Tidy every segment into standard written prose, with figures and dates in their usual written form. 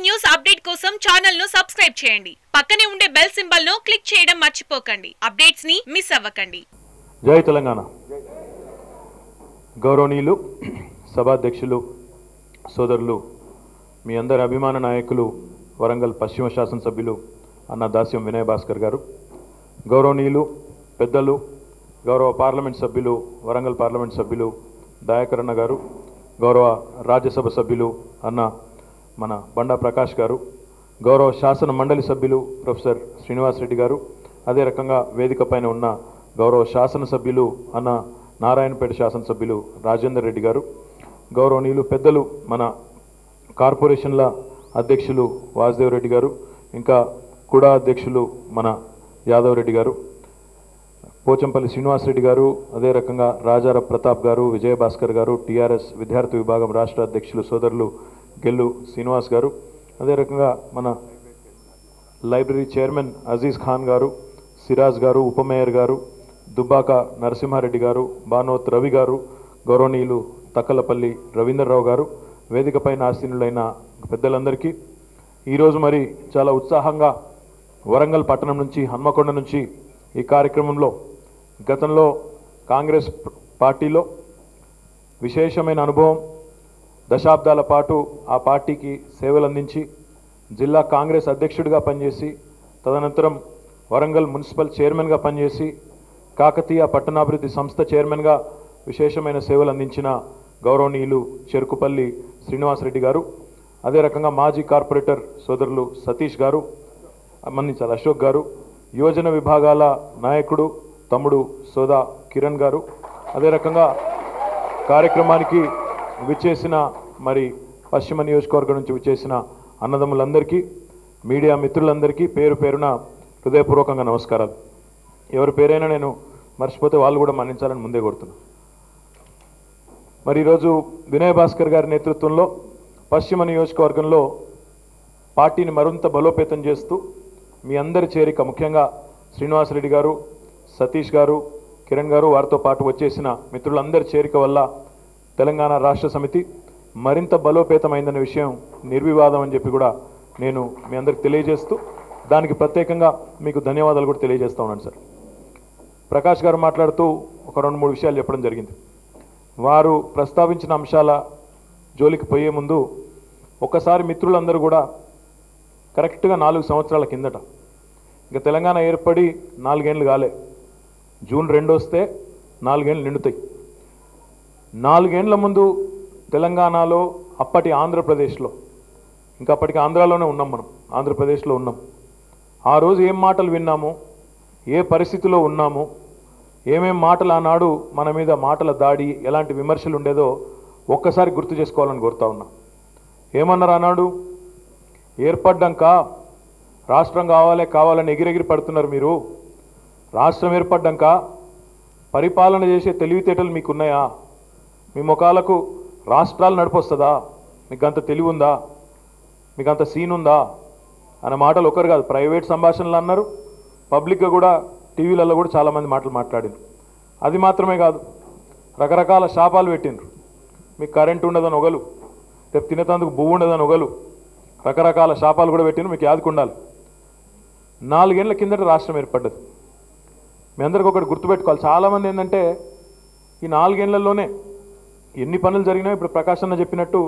News update కోసం channel ను subscribe చేయండి. పక్కనే ఉండే బెల్ సింబల్ ను క్లిక్ చేయడం మర్చిపోకండి. అప్డేట్స్ ని మిస్ అవ్వకండి. జై తెలంగాణ. గౌరవనీయులు సభాధ్యక్షులు సోదరులు, మీ అందరి అభిమాన నాయకులు వరంగల్ పశ్చిమ శాసనసభ్యులు అన్న దాస్యం వినయ్ భాస్కర్ గారు, గౌరవనీయులు పెద్దలు గౌరవ పార్లమెంట్ సభ్యులు వరంగల్ పార్లమెంట్ సభ్యులు దయాకరణ గారు, గౌరవ రాజ్యసభ సభ్యులు అన్న మన బండా ప్రకాష్ గారు, గౌరవ శాసన మండలి సభ్యులు ప్రొఫెసర్ శ్రీనివాస్ రెడ్డి గారు, అదే రకంగా వేదిక పైన ఉన్న గౌరవ శాసనసభ్యులు అన్న నారాయణపేట శాసనసభ్యులు రాజేందర్ రెడ్డి గారు, గౌరవనీయులు పెద్దలు మన కార్పొరేషన్ల అధ్యక్షులు వాసుదేవ్ రెడ్డి గారు, ఇంకా కూడా అధ్యక్షులు మన యాదవ్ రెడ్డి గారు, పోచంపల్లి శ్రీనివాస్ రెడ్డి గారు, అదే రకంగా రాజార ప్రతాప్ గారు, విజయభాస్కర్ గారు, టీఆర్ఎస్ విద్యార్థి విభాగం రాష్ట్ర అధ్యక్షులు సోదరులు గెల్లు శ్రీనివాస్ గారు, అదే రకంగా మన లైబ్రరీ చైర్మన్ అజీజ్ ఖాన్ గారు, సిరాజ్ గారు, ఉప మేయర్ గారు దుబ్బాక నరసింహారెడ్డి గారు, బానోత్ రవి గారు, గౌరవనీయులు తక్కలపల్లి రవీంద్రరావు గారు, వేదికపైన ఆసీనులైన పెద్దలందరికీ ఈరోజు మరి చాలా ఉత్సాహంగా వరంగల్ పట్టణం నుంచి హన్మకొండ నుంచి ఈ కార్యక్రమంలో గతంలో కాంగ్రెస్ పార్టీలో విశేషమైన అనుభవం, దశాబ్దాల పాటు ఆ పార్టీకి సేవలు అందించి జిల్లా కాంగ్రెస్ అధ్యక్షుడిగా పనిచేసి తదనంతరం వరంగల్ మున్సిపల్ చైర్మన్గా పనిచేసి కాకతీయ పట్టణాభివృద్ధి సంస్థ చైర్మన్గా విశేషమైన సేవలు అందించిన గౌరవనీయులు చెరుకుపల్లి శ్రీనివాసరెడ్డి గారు, అదే రకంగా మాజీ కార్పొరేటర్ సోదరులు సతీష్ గారు, మన్నించాలి అశోక్ గారు, యువజన విభాగాల నాయకుడు తమ్ముడు సోదా కిరణ్ గారు, అదే రకంగా కార్యక్రమానికి విచ్చేసిన మరి పశ్చిమ నియోజకవర్గం నుంచి విచ్చేసిన అన్నదమ్ములందరికీ, మీడియా మిత్రులందరికీ పేరు పేరున హృదయపూర్వకంగా నమస్కారాలు. ఎవరి పేరైనా నేను మర్చిపోతే వాళ్ళు కూడా మన్నించాలని ముందే కోరుతున్నాను. మరి ఈరోజు వినయ్ భాస్కర్ గారి నేతృత్వంలో పశ్చిమ నియోజకవర్గంలో పార్టీని మరింత బలోపేతం చేస్తూ మీ అందరి చేరిక, ముఖ్యంగా శ్రీనివాసరెడ్డి గారు, సతీష్ గారు, కిరణ్ గారు, వారితో పాటు వచ్చేసిన మిత్రులందరి చేరిక వల్ల తెలంగాణ రాష్ట్ర సమితి మరింత బలోపేతమైందనే విషయం నిర్వివాదం అని చెప్పి కూడా నేను మీ అందరికి తెలియజేస్తూ దానికి ప్రత్యేకంగా మీకు ధన్యవాదాలు కూడా తెలియజేస్తూ ఉన్నాను. సార్ ప్రకాష్ గారు మాట్లాడుతూ ఒక 2-3 విషయాలు చెప్పడం జరిగింది. వారు ప్రస్తావించిన అంశాల జోలికి పోయే ముందు ఒక్కసారి మిత్రులందరూ కూడా కరెక్ట్గా 4 సంవత్సరాల కిందట, ఇంకా తెలంగాణ ఏర్పడి 4 ఏళ్ళు కాలే, జూన్ 2 వస్తే 4 ఏళ్ళు నిండుతాయి. 4 ఏళ్ల ముందు తెలంగాణలో అప్పటి ఆంధ్రప్రదేశ్లో, ఇంకా అప్పటికి ఆంధ్రాలోనే ఉన్నాం, మనం ఆంధ్రప్రదేశ్లో ఉన్నాం. ఆ రోజు ఏం మాటలు విన్నాము, ఏ పరిస్థితిలో ఉన్నాము, ఏమేం మాటలు ఆనాడు మన మీద మాటల దాడి, ఎలాంటి విమర్శలు ఉండేదో ఒక్కసారి గుర్తు చేసుకోవాలని కోరుతా ఉన్నా. ఏమన్నారు ఆనాడు? ఏర్పడ్డాక రాష్ట్రం కావాలని ఎగిరెగిరి పడుతున్నారు మీరు. రాష్ట్రం ఏర్పడ్డాక పరిపాలన చేసే తెలివితేటలు మీకున్నాయా? మీ ముఖాలకు రాష్ట్రాలు నడిపొస్తుందా? మీకు అంత తెలివి ఉందా? మీకు అంత సీన్ ఉందా అనే మాటలు ఒకరు కాదు, ప్రైవేట్ సంభాషణలు అన్నారు, పబ్లిక్గా కూడా టీవీలలో కూడా చాలామంది మాటలు మాట్లాడారు. అది మాత్రమే కాదు, రకరకాల శాపాలు పెట్టిండ్రు. మీకు కరెంటు ఉండదని ఒకలు, రేపు తినేటందుకు భూమి ఉండదని ఒకలు, రకరకాల శాపాలు కూడా పెట్టిండ్రు. మీకు యాదకుండాలి, 4 ఏళ్ల కిందట రాష్ట్రం ఏర్పడ్డది. మీ అందరికీ ఒకటి గుర్తుపెట్టుకోవాలి. చాలామంది ఏంటంటే ఈ 4 ఏళ్లలోనే ఎన్ని పనులు జరిగినా, ఇప్పుడు ప్రకాష్ అన్న చెప్పినట్టు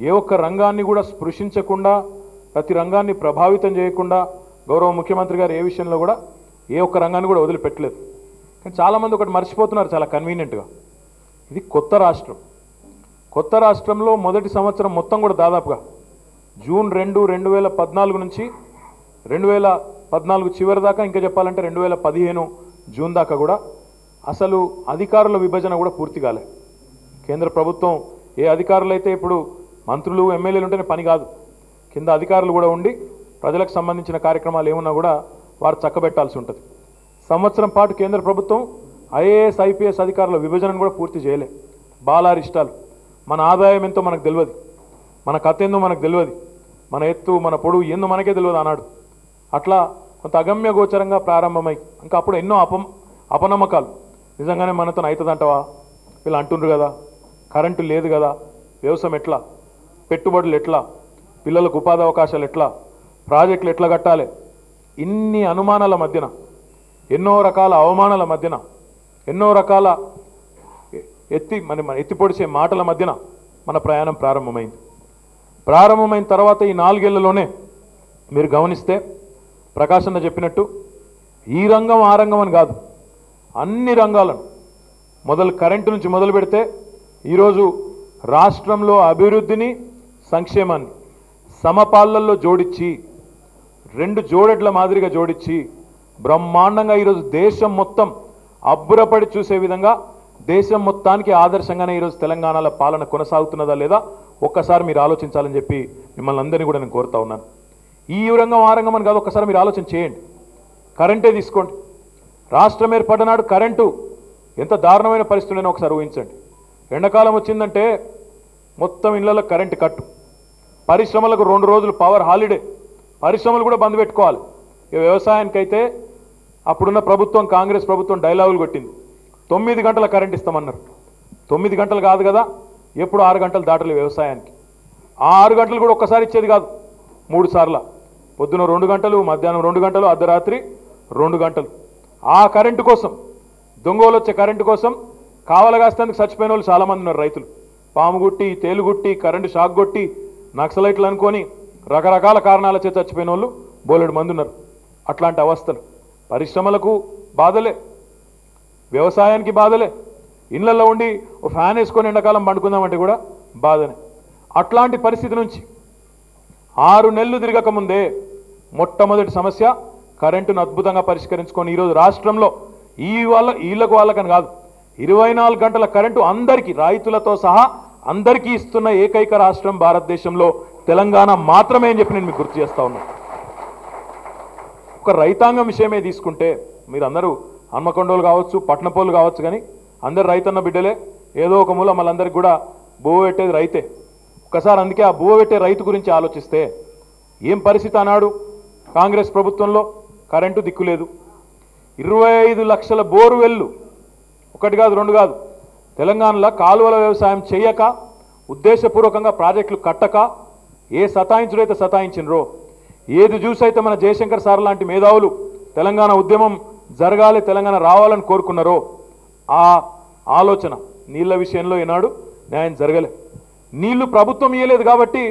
ఏ ఒక్క రంగాన్ని కూడా స్పృశించకుండా, ప్రతి రంగాన్ని ప్రభావితం చేయకుండా గౌరవ ముఖ్యమంత్రి గారు ఏ విషయంలో కూడా ఏ ఒక్క రంగాన్ని కూడా వదిలిపెట్టలేదు. కానీ చాలామంది ఒకటి మర్చిపోతున్నారు చాలా కన్వీనియంట్గా, ఇది కొత్త రాష్ట్రం. కొత్త రాష్ట్రంలో మొదటి సంవత్సరం మొత్తం కూడా దాదాపుగా జూన్ 2, 2014 నుంచి 2014 చివరి దాకా, ఇంకా చెప్పాలంటే 2015 జూన్ దాకా కూడా అసలు అధికారుల విభజన కూడా పూర్తి కాలే. కేంద్ర ప్రభుత్వం ఏ అధికారులు అయితే ఇప్పుడు మంత్రులు ఎమ్మెల్యేలు ఉంటేనే పని కాదు, కింద అధికారులు కూడా ఉండి ప్రజలకు సంబంధించిన కార్యక్రమాలు ఏమున్నా కూడా వారు చక్కబెట్టాల్సి ఉంటుంది. సంవత్సరం పాటు కేంద్ర ప్రభుత్వం ఐఏఎస్ ఐపీఎస్ అధికారుల విభజనను కూడా పూర్తి చేయలే. బాలారిష్టాలు, మన ఆదాయం ఎంతో మనకు తెలియదు, మన కథ ఏందో మనకు తెలియదు, మన ఎత్తు మన పొడుగు ఏందో మనకే తెలియదు అన్నాడు. అట్లా కొంత అగమ్య గోచరంగా ప్రారంభమై ఇంకా అప్పుడు ఎన్నో అపనమ్మకాలు, నిజంగానే మనతో అవుతుందంటవా, వీళ్ళు అంటుండ్రు కదా, కరెంటు లేదు కదా, వ్యవసాయం ఎట్లా, పెట్టుబడులు ఎట్లా, పిల్లలకు ఉపాధి అవకాశాలు ఎట్లా, ప్రాజెక్టులు ఎట్లా కట్టాలి, ఇన్ని అనుమానాల మధ్యన, ఎన్నో రకాల అవమానాల మధ్యన, ఎన్నో రకాల ఎత్తిపొడిచే మాటల మధ్యన మన ప్రయాణం ప్రారంభమైంది. ప్రారంభమైన తర్వాత ఈ 4 ఏళ్లలోనే మీరు గమనిస్తే ప్రకాష్ అన్న చెప్పినట్టు ఈ రంగం ఆ రంగం అని కాదు, అన్ని రంగాలను కరెంటు నుంచి మొదలు పెడితే ఈరోజు రాష్ట్రంలో అభివృద్ధిని సంక్షేమాన్ని సమపాళ్లలో జోడించి 2 జోడెడ్ల మాదిరిగా జోడించి బ్రహ్మాండంగా ఈరోజు దేశం మొత్తం అబ్బురపడి చూసే విధంగా దేశం మొత్తానికి ఆదర్శంగానే ఈరోజు తెలంగాణలో పాలన కొనసాగుతున్నదా లేదా ఒక్కసారి మీరు ఆలోచించాలని చెప్పి మిమ్మల్ని అందరినీ కూడా నేను కోరుతా ఉన్నాను. ఈ రంగం ఆ రంగం అని కాదు, ఒక్కసారి మీరు ఆలోచన చేయండి. కరెంటే తీసుకోండి. రాష్ట్రం ఏర్పడినాడు కరెంటు ఎంత దారుణమైన పరిస్థితులైనా ఒకసారి ఊహించండి. ఎండాకాలం వచ్చిందంటే మొత్తం ఇళ్లలో కరెంటు కట్టు, పరిశ్రమలకు 2 రోజులు పవర్ హాలిడే, పరిశ్రమలు కూడా బంద్ పెట్టుకోవాలి. ఇక వ్యవసాయానికైతే అప్పుడున్న ప్రభుత్వం కాంగ్రెస్ ప్రభుత్వం డైలాగులు కొట్టింది, 9 గంటల కరెంట్ ఇస్తామన్నారు. 9 గంటలు కాదు కదా, ఎప్పుడు 6 గంటలు దాటలే వ్యవసాయానికి. ఆ 6 గంటలు కూడా ఒక్కసారి ఇచ్చేది కాదు, 3 సార్లు, పొద్దున 2 గంటలు, మధ్యాహ్నం 2 గంటలు, అర్ధరాత్రి 2 గంటలు. ఆ కరెంటు కోసం, దొంగలు వచ్చే కరెంటు కోసం కావలగాస్తేందుకు చచ్చిపోయిన వాళ్ళు చాలామంది ఉన్నారు. రైతులు పాము గుట్టి, తేలుగుట్టి, కరెంటు షాక్ కొట్టి, నక్సలైట్లు అనుకొని రకరకాల కారణాల చేత చచ్చిపోయిన వాళ్ళు బోలెడు మంది ఉన్నారు. అట్లాంటి అవస్థలు పరిశ్రమలకు బాధలే, వ్యవసాయానికి బాధలే, ఇళ్లలో ఉండి ఓ ఫ్యాన్ వేసుకొని ఎండాకాలం పండుకుందామంటే కూడా బాధనే. అట్లాంటి పరిస్థితి నుంచి 6 నెలలు తిరగకముందే మొట్టమొదటి సమస్య కరెంటును అద్భుతంగా పరిష్కరించుకొని ఈరోజు రాష్ట్రంలో వీళ్ళకు వాళ్ళకని కాదు 24 గంటల కరెంటు అందరికీ, రైతులతో సహా అందరికీ ఇస్తున్న ఏకైక రాష్ట్రం భారతదేశంలో తెలంగాణ మాత్రమే అని చెప్పి నేను మీకు గుర్తు చేస్తా ఉన్నాను. ఒక రైతాంగం విషయమే తీసుకుంటే మీరందరూ హన్మకొండోలు కావచ్చు, పట్నపోలు కావచ్చు, కానీ అందరు రైతన్న బిడ్డలే. ఏదో ఒక మూల మళ్ళందరికీ కూడా బువ్వ పెట్టేది రైతే. ఒకసారి అందుకే ఆ బువ్వ పెట్టే రైతు గురించి ఆలోచిస్తే ఏం పరిస్థితి అన్నాడు కాంగ్రెస్ ప్రభుత్వంలో, కరెంటు దిక్కులేదు, 25 లక్షల బోరువెల్లు, 1 కాదు 2 కాదు, తెలంగాణలో కాలువల వ్యవసాయం చేయక, ఉద్దేశపూర్వకంగా ప్రాజెక్టులు కట్టక ఏ సతాయించుడైతే సతాయించినరో, ఏది చూసైతే మన జయశంకర్ సార్ లాంటి మేధావులు తెలంగాణ ఉద్యమం జరగాలి, తెలంగాణ రావాలని కోరుకున్నారో ఆ ఆలోచన నీళ్ల విషయంలో ఈనాడు న్యాయం జరగలే. నీళ్లు ప్రభుత్వం ఇయ్యలేదు కాబట్టి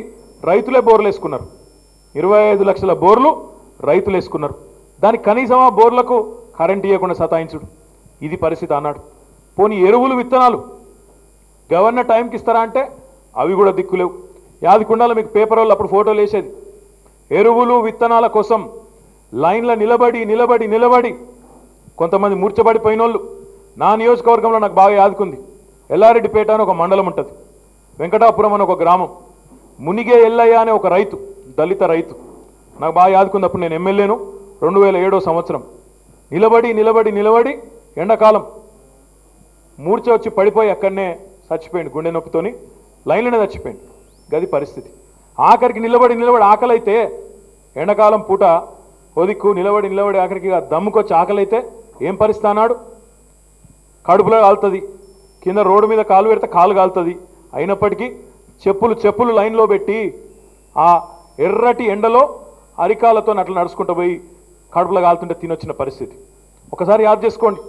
రైతులే బోర్లు వేసుకున్నారు. 25 లక్షల బోర్లు రైతులు వేసుకున్నారు. దానికి కనీసం ఆ బోర్లకు కరెంట్ ఇవ్వకుండా సతాయించుడు, ఇది పరిస్థితి అన్నాడు. పోనీ ఎరువులు, విత్తనాలు గవర్నర్ టైంకి ఇస్తారా అంటే అవి కూడా దిక్కులేవు. యాదికుండాలో మీకు పేపర్ వాళ్ళు అప్పుడు ఫోటోలు వేసేది, ఎరువులు విత్తనాల కోసం లైన్లో నిలబడి కొంతమంది మూర్చబడిపోయిన వాళ్ళు. నా నియోజకవర్గంలో నాకు బాగా యాదుకుంది, ఎల్లారెడ్డిపేట అని ఒక మండలం ఉంటుంది, వెంకటాపురం అని ఒక గ్రామం, మునిగే ఎల్లయ్య అనే ఒక రైతు, దళిత రైతు, నాకు బాగా యాదుకుంది. అప్పుడు నేను ఎమ్మెల్యేను 2007 సంవత్సరం. నిలబడి ఎండాకాలం మూర్చ వచ్చి పడిపోయి అక్కడనే చచ్చిపోయింది, గుండె నొప్పితోని లైన్లోనే చచ్చిపోయింది. గది పరిస్థితి. ఆఖరికి నిలబడి ఆకలి అయితే ఎండాకాలం పూట ఒదిక్కు నిలబడి ఆఖరికి దమ్ముకొచ్చి ఆకలి అయితే ఏం పరిస్థితి అన్నాడు, కడుపులో కాలుతుంది, కింద రోడ్డు మీద కాలు పెడితే కాలు కాలుతుంది. అయినప్పటికీ చెప్పులు లైన్లో పెట్టి ఆ ఎర్రటి ఎండలో అరికాలతో అట్లా నడుచుకుంటూ పోయి కడుపులో కాలుతుంటే తినొచ్చిన పరిస్థితి. ఒకసారి యాద్ చేసుకోండి,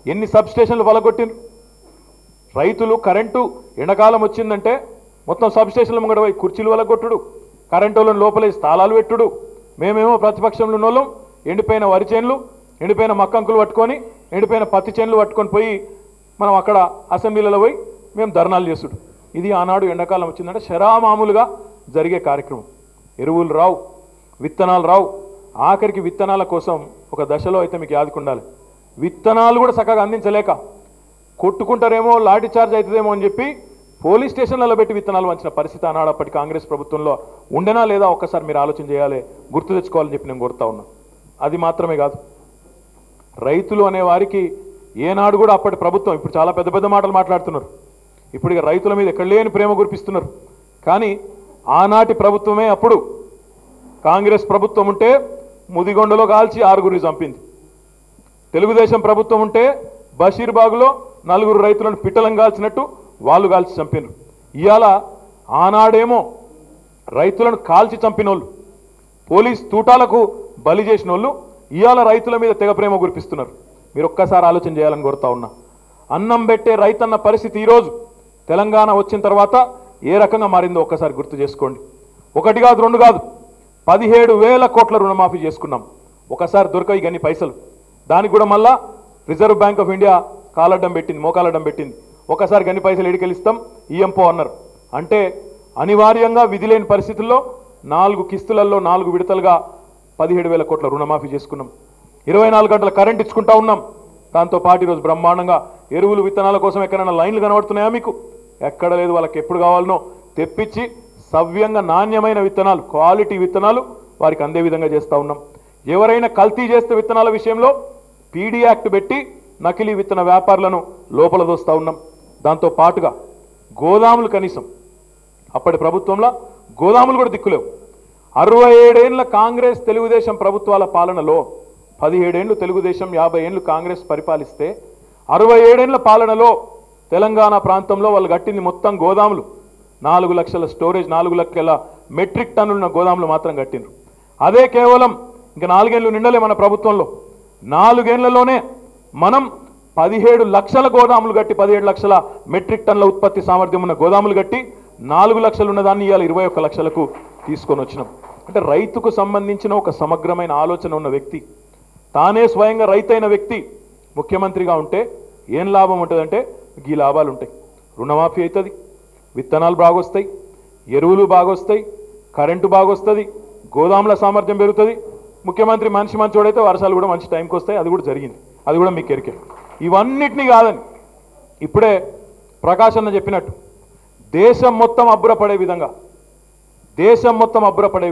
ఎన్ని సబ్ స్టేషన్లు వలగొట్టిండ్రు రైతులు. కరెంటు ఎండాకాలం వచ్చిందంటే మొత్తం సబ్ స్టేషన్ల ముంగడ పోయి కుర్చీలు వలగొట్టుడు, కరెంటు వాళ్ళని లోపలే స్థాలాలు పెట్టుడు. మేమేమో ప్రతిపక్షంలో ఉన్నోళ్ళం ఎండిపోయిన వరి చేన్లు, ఎండిపోయిన మక్కంకులు పట్టుకొని, ఎండిపోయిన పత్తి చేన్లు పట్టుకొని పోయి మనం అక్కడ అసెంబ్లీలలో పోయి మేము ధర్నాలు చేసుడు. ఇది ఆనాడు ఎండాకాలం వచ్చిందంటే శరామామూలుగా జరిగే కార్యక్రమం. ఎరువులు రావు, విత్తనాలు రావు. ఆఖరికి విత్తనాల కోసం ఒక దశలో అయితే మీకు యాదుకుండాలి, విత్తనాలు కూడా చక్కగా అందించలేక కొట్టుకుంటారేమో, లాఠీ చార్జ్ అవుతుందేమో అని చెప్పి పోలీస్ స్టేషన్లలో పెట్టి విత్తనాలు వంచిన పరిస్థితి ఆనాడు అప్పటి కాంగ్రెస్ ప్రభుత్వంలో ఉండేనా లేదా ఒక్కసారి మీరు ఆలోచన చేయాలి, గుర్తు తెచ్చుకోవాలని చెప్పి నేను కోరుతా ఉన్నా. అది మాత్రమే కాదు, రైతులు అనే వారికి ఏనాడు కూడా అప్పటి ప్రభుత్వం, ఇప్పుడు చాలా పెద్ద మాటలు మాట్లాడుతున్నారు, ఇప్పుడు ఇక రైతుల మీద ఎక్కడ లేని ప్రేమ కురిపిస్తున్నారు. కానీ ఆనాటి ప్రభుత్వమే, అప్పుడు కాంగ్రెస్ ప్రభుత్వం ఉంటే ముదిగొండలో కాల్చి 6గురిని చంపింది. తెలుగుదేశం ప్రభుత్వం ఉంటే బషీర్బాగ్లో 4 రైతులను పిట్టలను కాల్చినట్టు వాళ్ళు కాల్చి చంపినారు. ఇవాళ ఆనాడేమో రైతులను కాల్చి చంపినోళ్ళు, పోలీస్ తూటాలకు బలి చేసిన వాళ్ళు ఇవాళ రైతుల మీద తెగ ప్రేమ కురిపిస్తున్నారు. మీరు ఒక్కసారి ఆలోచన చేయాలని కోరుతా ఉన్నా. అన్నం పెట్టే రైతన్న పరిస్థితి ఈరోజు తెలంగాణ వచ్చిన తర్వాత ఏ రకంగా మారిందో ఒక్కసారి గుర్తు చేసుకోండి. ఒకటి కాదు, రెండు కాదు, 17,000 కోట్ల రుణమాఫీ చేసుకున్నాం. ఒకసారి దొరకవు ఇవన్నీ పైసలు. దానికి కూడా మళ్ళా రిజర్వ్ బ్యాంక్ ఆఫ్ ఇండియా కాలడ్డం పెట్టింది, మోకాలడ్డం పెట్టింది. ఒకసారి గన్ని పైసలు ఎడికెళ్ళిస్తాం ఈఎంపో అన్నారు. అంటే అనివార్యంగా విధి లేని పరిస్థితుల్లో 4 కిస్తులలో 4 విడతలుగా 17,000 కోట్ల రుణమాఫీ చేసుకున్నాం. 24 గంటల కరెంట్ ఇచ్చుకుంటా ఉన్నాం. దాంతోపాటు ఈరోజు బ్రహ్మాండంగా ఎరువులు విత్తనాల కోసం ఎక్కడైనా లైన్లు కనబడుతున్నాయా మీకు? ఎక్కడ లేదు. వాళ్ళకి ఎప్పుడు కావాలనో తెప్పించి సవ్యంగా నాణ్యమైన విత్తనాలు, క్వాలిటీ విత్తనాలు వారికి అందే విధంగా చేస్తూ ఉన్నాం. ఎవరైనా కల్తీ చేస్తే విత్తనాల విషయంలో పీడీ యాక్ట్ పెట్టి నకిలీ విత్తన వ్యాపారులను లోపల దోస్తూ ఉన్నాం. దాంతో పాటుగా గోదాములు కనీసం అప్పటి ప్రభుత్వంలో గోదాములు కూడా దిక్కులేవు. 67 ఏళ్ల కాంగ్రెస్ తెలుగుదేశం ప్రభుత్వాల పాలనలో 17 ఏళ్లు తెలుగుదేశం, 50 ఏళ్లు కాంగ్రెస్ పరిపాలిస్తే 67 ఏళ్ల పాలనలో తెలంగాణ ప్రాంతంలో వాళ్ళు కట్టింది మొత్తం గోదాములు 4 లక్షల స్టోరేజ్, 4 లక్షల మెట్రిక్ టన్నులున్న గోదాములు మాత్రం కట్టిండ్రు. అదే కేవలం ఇంకా 4 ఏళ్ళు నిండలే మన ప్రభుత్వంలో. 4 ఏళ్లలోనే మనం 17 లక్షల గోదాములు కట్టి 17 లక్షల మెట్రిక్ టన్నుల ఉత్పత్తి సామర్థ్యం ఉన్న గోదాములు కట్టి 4 లక్షలు ఉన్నదాన్ని ఇవాళ 21 లక్షలకు తీసుకొని వచ్చినాం. అంటే రైతుకు సంబంధించిన ఒక సమగ్రమైన ఆలోచన ఉన్న వ్యక్తి, తానే స్వయంగా రైతైన వ్యక్తి ముఖ్యమంత్రిగా ఉంటే ఏం లాభం ఉంటుందంటే ఈ లాభాలు ఉంటాయి. రుణమాఫీ అవుతుంది, విత్తనాలు బాగొస్తాయి, ఎరువులు బాగొస్తాయి, కరెంటు బాగొస్తుంది, గోదాముల సామర్థ్యం పెరుగుతుంది. ముఖ్యమంత్రి మనిషి మంచోడైతే వర్షాలు కూడా మంచి టైంకి వస్తాయి. అది కూడా జరిగింది, అది కూడా మీకు ఎరికే. ఇవన్నిటినీ కాదని ఇప్పుడే ప్రకాష్ అన్న చెప్పినట్టు దేశం మొత్తం అబ్బురపడే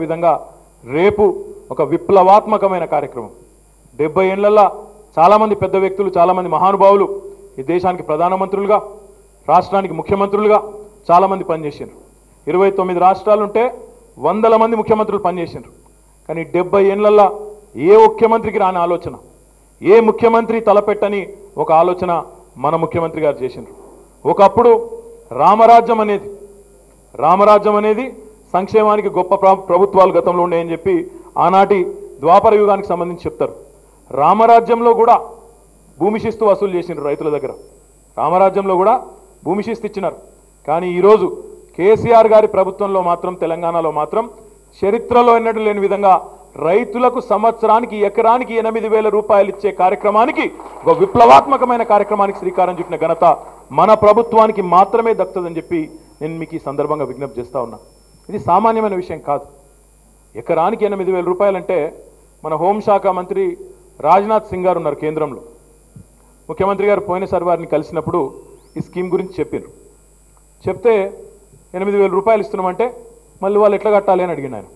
విధంగా రేపు ఒక విప్లవాత్మకమైన కార్యక్రమం. 70 ఏళ్లలో చాలామంది పెద్ద వ్యక్తులు, చాలామంది మహానుభావులు ఈ దేశానికి ప్రధానమంత్రులుగా, రాష్ట్రానికి ముఖ్యమంత్రులుగా చాలామంది పనిచేసారు. 29 రాష్ట్రాలుంటే 100 మంది ముఖ్యమంత్రులు పనిచేసారు. కానీ 70 ఏళ్లలో ఏ ముఖ్యమంత్రికి రాని ఆలోచన, ఏ ముఖ్యమంత్రి తలపెట్టని ఒక ఆలోచన మన ముఖ్యమంత్రి గారు చేసిండ్రు. ఒకప్పుడు రామరాజ్యం అనేది సంక్షేమానికి గొప్ప ప్రభుత్వాలు గతంలో ఉన్నాయని చెప్పి ఆనాటి ద్వాపర యుగానికి సంబంధించి చెప్తారు. రామరాజ్యంలో కూడా భూమి శిస్తు వసూలు చేసిండ్రు రైతుల దగ్గర. రామరాజ్యంలో కూడా భూమి శిస్తు ఇచ్చినారు. కానీ ఈరోజు కేసీఆర్ గారి ప్రభుత్వంలో మాత్రం, తెలంగాణలో మాత్రం చరిత్రలో ఎన్నడూ లేని విధంగా రైతులకు సంవత్సరానికి ఎకరానికి 8,000 రూపాయలు ఇచ్చే కార్యక్రమానికి, ఒక విప్లవాత్మకమైన కార్యక్రమానికి శ్రీకారం చుట్టిన ఘనత మన ప్రభుత్వానికి మాత్రమే దక్కుతుందని చెప్పి నేను మీకు ఈ సందర్భంగా విజ్ఞప్తి చేస్తా ఉన్నా. ఇది సామాన్యమైన విషయం కాదు. ఎకరానికి 8,000 రూపాయలంటే మన హోంశాఖ మంత్రి రాజ్నాథ్ సింగ్ గారు ఉన్నారు కేంద్రంలో. ముఖ్యమంత్రి గారు పోయినసారి వారిని కలిసినప్పుడు ఈ స్కీమ్ గురించి చెప్తే 8,000 రూపాయలు ఇస్తున్నామంటే మళ్ళీ వాళ్ళు ఎట్లా కట్టాలి అని అడిగిన ఆయన.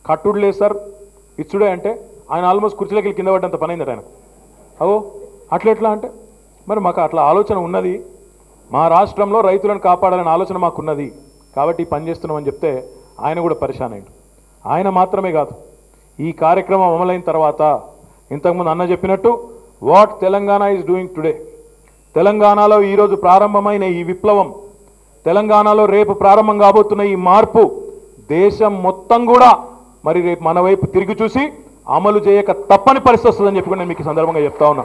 కట్టుడు లేదు సార్, ఇచ్చుడే అంటే ఆయన ఆల్మోస్ట్ కుర్చీలోకి కింద పడ్డంత పని అయిందట ఆయన. అవో అట్లా అంటే మరి మాకు అట్లా ఆలోచన ఉన్నది, మా రాష్ట్రంలో రైతులను కాపాడాలనే ఆలోచన మాకున్నది కాబట్టి పని చేస్తున్నామని చెప్తే ఆయన కూడా పరిశాన్ అయ్యాడు. ఆయన మాత్రమే కాదు, ఈ కార్యక్రమం అమలైన తర్వాత ఇంతకుముందు అన్న చెప్పినట్టు what Telangana is doing today, తెలంగాణలో ఈరోజు ప్రారంభమైన ఈ విప్లవం, తెలంగాణలో రేపు ప్రారంభం కాబోతున్న ఈ మార్పు దేశం మొత్తం కూడా మరి రేపు మన వైపు తిరిగి చూసి అమలు చేయక తప్పని పరిస్థితి వస్తుందని చెప్పి నేను మీకు ఈ సందర్భంగా చెప్తా ఉన్నా.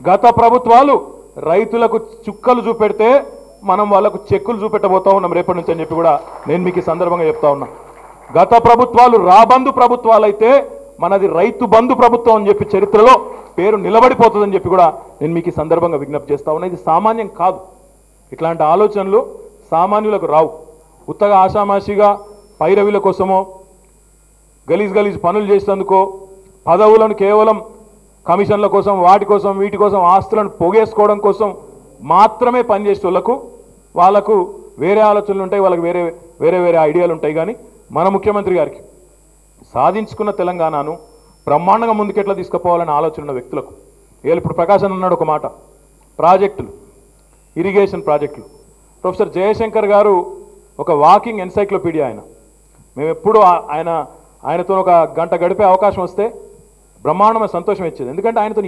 గత ప్రభుత్వాలు రైతులకు చుక్కలు చూపెడితే మనం వాళ్ళకు చెక్కులు చూపెట్టబోతా ఉన్నాం రేపటి నుంచి అని చెప్పి కూడా నేను మీకు ఈ సందర్భంగా చెప్తా ఉన్నా. గత ప్రభుత్వాలు రాబంధు ప్రభుత్వాలైతే మనది రైతు బంధు ప్రభుత్వం అని చెప్పి చరిత్రలో పేరు నిలబడిపోతుందని చెప్పి కూడా నేను మీకు ఈ సందర్భంగా విజ్ఞప్తి చేస్తా ఉన్నా. ఇది సామాన్యం కాదు, ఇట్లాంటి ఆలోచనలు సామాన్యులకు రావు. ఉత్తగా ఆషామాషిగా పైరవీల కోసమో, గలీజ్ పనులు చేసేందుకో, పదవులను కేవలం కమిషన్ల కోసం, వాటి కోసం వీటి కోసం, ఆస్తులను పోగేసుకోవడం కోసం మాత్రమే పనిచేసే వాళ్ళకు వేరే ఆలోచనలు ఉంటాయి, వాళ్ళకి వేరే ఐడియాలు ఉంటాయి. కానీ మన ముఖ్యమంత్రి గారికి సాధించుకున్న తెలంగాణను బ్రహ్మాండంగా ముందుకెట్లా తీసుకుపోవాలని ఆలోచన ఉన్న వ్యక్తులకు ఇప్పుడు ప్రకాశం అన్నాడు ఒక మాట, ప్రాజెక్టులు, ఇరిగేషన్ ప్రాజెక్టులు. ప్రొఫెసర్ జయశంకర్ గారు ఒక వాకింగ్ ఎన్సైక్లోపీడియా ఆయన. మేము ఎప్పుడూ ఆయనతో ఒక గంట గడిపే అవకాశం వస్తే బ్రహ్మాండమైన సంతోషం ఇచ్చేది. ఎందుకంటే ఆయనతో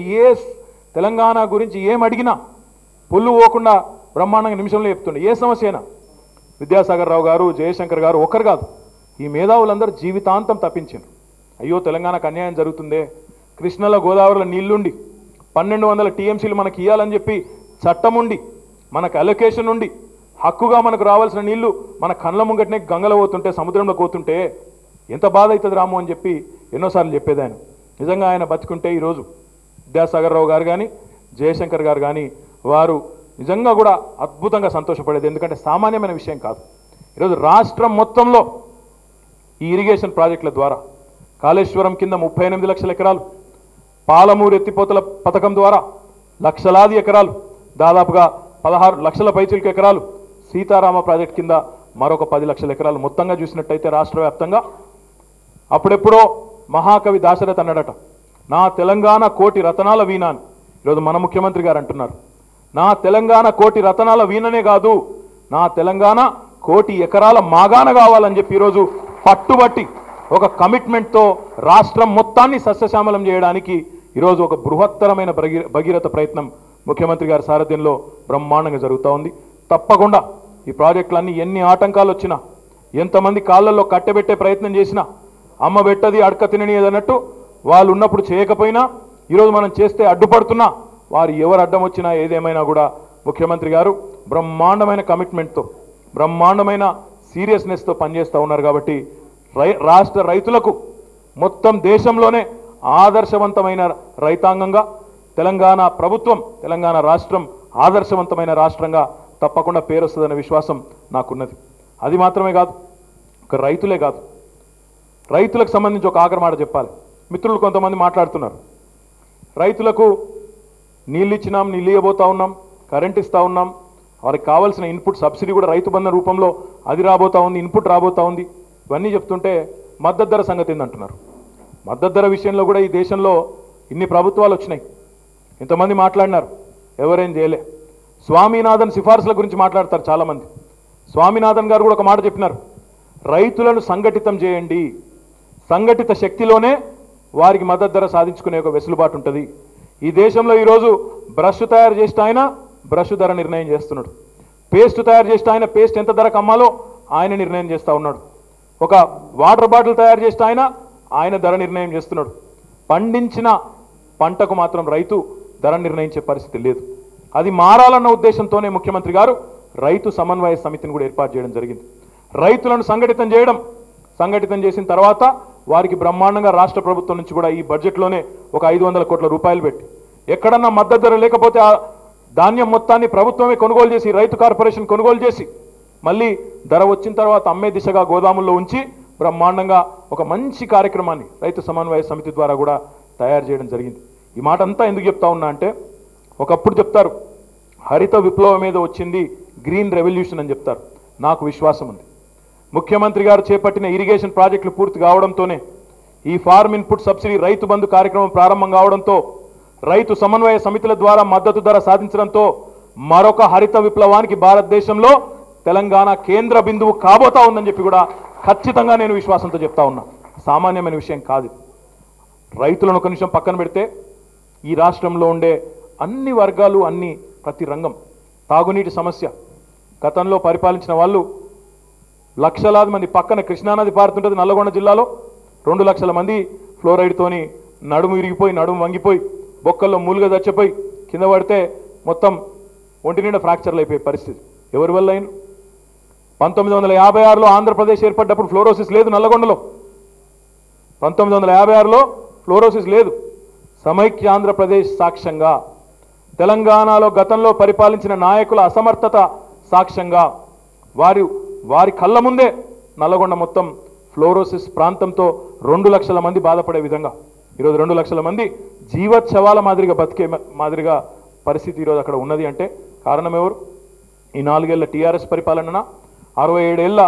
తెలంగాణ గురించి ఏం అడిగినా పొల్లు పోకుండా బ్రహ్మాండంగా నిమిషంలో చెప్తుండే. ఏ సమస్య అయినా విద్యాసాగర్ రావు గారు, జయశంకర్ గారు ఒకరు కాదు, ఈ మేధావులందరూ జీవితాంతం తప్పించారు. అయ్యో తెలంగాణకు అన్యాయం జరుగుతుందే, కృష్ణలో గోదావరిలో నీళ్లుండి 1200 టీఎంసీలు మనకి ఇవ్వాలని చెప్పి చట్టం ఉండి, మనకు అలొకేషన్ ఉండి, హక్కుగా మనకు రావాల్సిన నీళ్లు మన కళ్ళ ముంగటనే గంగలో పోతుంటే, సముద్రంలో పోతుంటే ఎంత బాధ అవుతుంది రాము అని చెప్పి ఎన్నోసార్లు చెప్పేది ఆయన. నిజంగా ఆయన బతుకుంటే ఈరోజు విద్యాసాగర్ రావు గారు కానీ, జయశంకర్ గారు కానీ వారు నిజంగా కూడా అద్భుతంగా సంతోషపడేది. ఎందుకంటే సామాన్యమైన విషయం కాదు. ఈరోజు రాష్ట్రం మొత్తంలో ఈ ఇరిగేషన్ ప్రాజెక్టుల ద్వారా కాళేశ్వరం కింద 38 లక్షల ఎకరాలు, పాలమూరు ఎత్తిపోతల పథకం ద్వారా లక్షలాది ఎకరాలు, దాదాపుగా 16 లక్షల పైచిలకు ఎకరాలు, సీతారామ ప్రాజెక్ట్ కింద మరొక 10 లక్షల ఎకరాలు, మొత్తంగా చూసినట్టయితే రాష్ట్ర వ్యాప్తంగా అప్పుడెప్పుడో మహాకవి దాశరథ్ అన్నాడట, నా తెలంగాణ కోటి రతనాల వీణ అని. ఈరోజు మన ముఖ్యమంత్రి గారు అంటున్నారు, నా తెలంగాణ కోటి రతనాల వీణనే కాదు, నా తెలంగాణ కోటి ఎకరాల మాగాన కావాలని చెప్పి ఈరోజు పట్టుబట్టి ఒక కమిట్మెంట్తో రాష్ట్రం మొత్తాన్ని సస్యశ్యామలం చేయడానికి ఈరోజు ఒక బృహత్తరమైన భగీరథ ప్రయత్నం ముఖ్యమంత్రి గారి సారథ్యంలో బ్రహ్మాండంగా జరుగుతూ ఉంది. తప్పకుండా ఈ ప్రాజెక్టులన్నీ ఎన్ని ఆటంకాలు వచ్చినా, ఎంతమంది కాళ్ళల్లో కట్టెబెట్టే ప్రయత్నం చేసినా, అమ్మ పెట్టది అడక తినని అన్నట్టు వాళ్ళు ఉన్నప్పుడు చేయకపోయినా ఈరోజు మనం చేస్తే అడ్డుపడుతున్నా, వారు ఎవరు అడ్డం వచ్చినా ఏదేమైనా కూడా ముఖ్యమంత్రి గారు బ్రహ్మాండమైన కమిట్మెంట్తో, బ్రహ్మాండమైన సీరియస్నెస్తో పనిచేస్తూ ఉన్నారు. కాబట్టి రాష్ట్ర రైతులకు మొత్తం దేశంలోనే ఆదర్శవంతమైన రైతాంగంగా తెలంగాణ ప్రభుత్వం, తెలంగాణ రాష్ట్రం ఆదర్శవంతమైన రాష్ట్రంగా తప్పకుండా పేరు వస్తుందనే విశ్వాసం నాకున్నది. అది మాత్రమే కాదు, ఒక రైతులే కాదు, రైతులకు సంబంధించి ఒక ఆఖరి మాట చెప్పాలి. మిత్రులు కొంతమంది మాట్లాడుతున్నారు, రైతులకు నీళ్ళు ఇచ్చినాం, నీళ్ళు ఇవ్వబోతా ఉన్నాం, కరెంట్ ఇస్తూ ఉన్నాం, వారికి కావాల్సిన ఇన్పుట్ సబ్సిడీ కూడా రైతు బంధు రూపంలో అది రాబోతా ఉంది, ఇన్పుట్ రాబోతా ఉంది. ఇవన్నీ చెప్తుంటే మద్దతు ధర సంగతి ఏందంటున్నారు. మద్దతు ధర విషయంలో కూడా ఈ దేశంలో ఇన్ని ప్రభుత్వాలు వచ్చినాయి, ఇంతమంది మాట్లాడినారు, ఎవరేం చేయలే. స్వామినాథన్ సిఫార్సుల గురించి మాట్లాడతారు చాలామంది. స్వామినాథన్ గారు కూడా ఒక మాట చెప్పినారు, రైతులను సంఘటితం చేయండి, సంఘటిత శక్తిలోనే వారికి మద్దతు ధర సాధించుకునే ఒక వెసులుబాటు ఉంటుంది. ఈ దేశంలో ఈరోజు బ్రష్ తయారు చేసిన ఆయన బ్రష్ ధర నిర్ణయం చేస్తున్నాడు, పేస్ట్ తయారు చేసిన ఆయన పేస్ట్ ఎంత ధరకు అమ్మాలో ఆయన నిర్ణయం చేస్తూ ఉన్నాడు, ఒక వాటర్ బాటిల్ తయారు చేసిన ఆయన ధర నిర్ణయం చేస్తున్నాడు. పండించిన పంటకు మాత్రం రైతు ధర నిర్ణయించే పరిస్థితి లేదు. అది మారాలన్న ఉద్దేశంతోనే ముఖ్యమంత్రి గారు రైతు సమన్వయ సమితిని కూడా ఏర్పాటు చేయడం జరిగింది. రైతులను సంఘటితం చేసిన తర్వాత వారికి బ్రహ్మాండంగా రాష్ట్ర ప్రభుత్వం నుంచి కూడా ఈ బడ్జెట్లోనే ఒక 500 కోట్ల రూపాయలు పెట్టి, ఎక్కడన్నా మద్దతు ధర లేకపోతే ఆ ధాన్యం మొత్తాన్ని ప్రభుత్వమే కొనుగోలు చేసి, రైతు కార్పొరేషన్ కొనుగోలు చేసి, మళ్ళీ ధర వచ్చిన తర్వాత అమ్మే దిశగా గోదాముల్లో ఉంచి బ్రహ్మాండంగా ఒక మంచి కార్యక్రమాన్ని రైతు సమన్వయ సమితి ద్వారా కూడా తయారు చేయడం జరిగింది. ఈ మాట అంతా ఎందుకు చెప్తా ఉన్నా అంటే, ఒకప్పుడు చెప్తారు హరిత విప్లవం మీద వచ్చింది గ్రీన్ రెవల్యూషన్ అని చెప్తారు. నాకు విశ్వాసం ఉంది, ముఖ్యమంత్రి గారు చేపట్టిన ఇరిగేషన్ ప్రాజెక్టులు పూర్తి కావడంతోనే, ఈ form input subsidy Rythu Bandhu కార్యక్రమం ప్రారంభం కావడంతో, రైతు సమన్వయ సమితుల ద్వారా మద్దతు ధర సాధించడంతో మరొక హరిత విప్లవానికి భారతదేశంలో తెలంగాణ కేంద్ర బిందువు కాబోతా ఉందని చెప్పి కూడా ఖచ్చితంగా నేను విశ్వాసంతో చెప్తా ఉన్నా. సామాన్యమైన విషయం కాదు. రైతులను ఒక నిమిషం పక్కన పెడితే ఈ రాష్ట్రంలో ఉండే అన్ని వర్గాలు, ప్రతి రంగం, తాగునీటి సమస్య, గతంలో పరిపాలించిన వాళ్ళు లక్షలాది మంది, పక్కన కృష్ణానది పారుతుంటుంది నల్లగొండ జిల్లాలో, 2 లక్షల మంది ఫ్లోరైడ్తోని నడుము విరిగిపోయి, నడుము వంగిపోయి, బొక్కల్లో మూలుగా చచ్చిపోయి, కింద పడితే మొత్తం ఒంటి నిండా ఫ్రాక్చర్లు అయిపోయే పరిస్థితి. ఎవరి వల్ల అయిన 1956లో ఆంధ్రప్రదేశ్ ఏర్పడ్డప్పుడు ఫ్లోరోసిస్ లేదు నల్లగొండలో. 1956లో ఫ్లోరోసిస్ లేదు. సమైక్య ఆంధ్రప్రదేశ్ సాక్ష్యంగా, తెలంగాణలో గతంలో పరిపాలించిన నాయకుల అసమర్థత సాక్ష్యంగా వారి కళ్ళ ముందే నల్లగొండ మొత్తం ఫ్లోరోసిస్ ప్రాంతంతో 2 లక్షల మంది బాధపడే విధంగా ఈరోజు 2 లక్షల మంది జీవోత్సవాల మాదిరిగా బతికే మాదిరిగా పరిస్థితి ఈరోజు అక్కడ ఉన్నది. అంటే కారణం ఎవరు? ఈ 4 ఏళ్ల టీఆర్ఎస్ పరిపాలన, 67 ఏళ్ల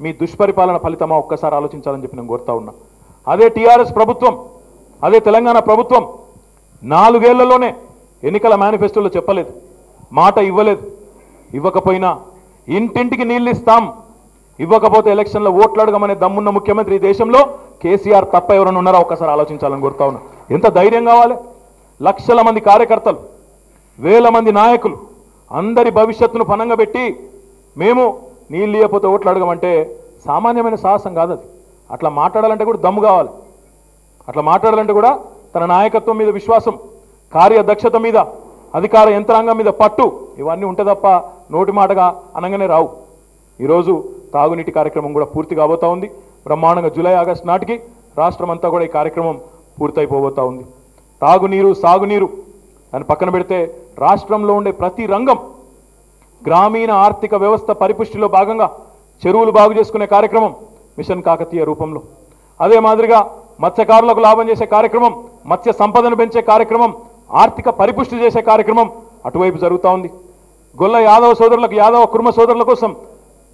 మీ దుష్పరిపాలన ఫలితమా? ఒక్కసారి ఆలోచించాలని చెప్పి నేను కోరుతా ఉన్నా. అదే టీఆర్ఎస్ ప్రభుత్వం, అదే తెలంగాణ ప్రభుత్వం 4 ఏళ్లలోనే ఎన్నికల మేనిఫెస్టోలో చెప్పలేదు, మాట ఇవ్వలేదు. ఇవ్వకపోయినా ఇంటింటికి నీళ్ళు ఇస్తాం, ఇవ్వకపోతే ఎలక్షన్లో ఓట్లు అడగమనే దమ్మున్న ముఖ్యమంత్రి ఈ దేశంలో కేసీఆర్ తప్ప ఎవరైనా ఉన్నారా? ఒక్కసారి ఆలోచించాలని కోరుతా ఉన్నా. ఎంత ధైర్యం కావాలి? లక్షల మంది కార్యకర్తలు, వేల మంది నాయకులు, అందరి భవిష్యత్తును పనంగా పెట్టి మేము నీళ్ళు ఇవ్వకపోతే ఓట్లు అడగమంటే సామాన్యమైన సాహసం కాదు అది. అట్లా మాట్లాడాలంటే కూడా దమ్ము కావాలి. అట్లా మాట్లాడాలంటే కూడా తన నాయకత్వం మీద విశ్వాసం, కార్యదక్షత మీద, అధికార యంత్రాంగం మీద పట్టు, ఇవన్నీ ఉంటే తప్ప నోటి మాటగా అనగానే రావు. ఈరోజు తాగునీటి కార్యక్రమం కూడా పూర్తి కాబోతా ఉంది. బ్రహ్మాండంగా జూలై ఆగస్టు నాటికి రాష్ట్రం అంతా కూడా ఈ కార్యక్రమం పూర్తయిపోబోతా ఉంది. తాగునీరు, సాగునీరు అని పక్కన పెడితే రాష్ట్రంలో ఉండే ప్రతి రంగం, గ్రామీణ ఆర్థిక వ్యవస్థ పరిపుష్టిలో భాగంగా చెరువులు బాగు చేసుకునే కార్యక్రమం మిషన్ కాకతీయ రూపంలో, అదే మాదిరిగా మత్స్యకారులకు లాభం చేసే కార్యక్రమం, మత్స్య సంపదను పెంచే కార్యక్రమం, ఆర్థిక పరిపుష్టి చేసే కార్యక్రమం అటువైపు జరుగుతూ ఉంది. గొల్ల యాదవ సోదరులకు, యాదవ కుర్మ సోదరుల కోసం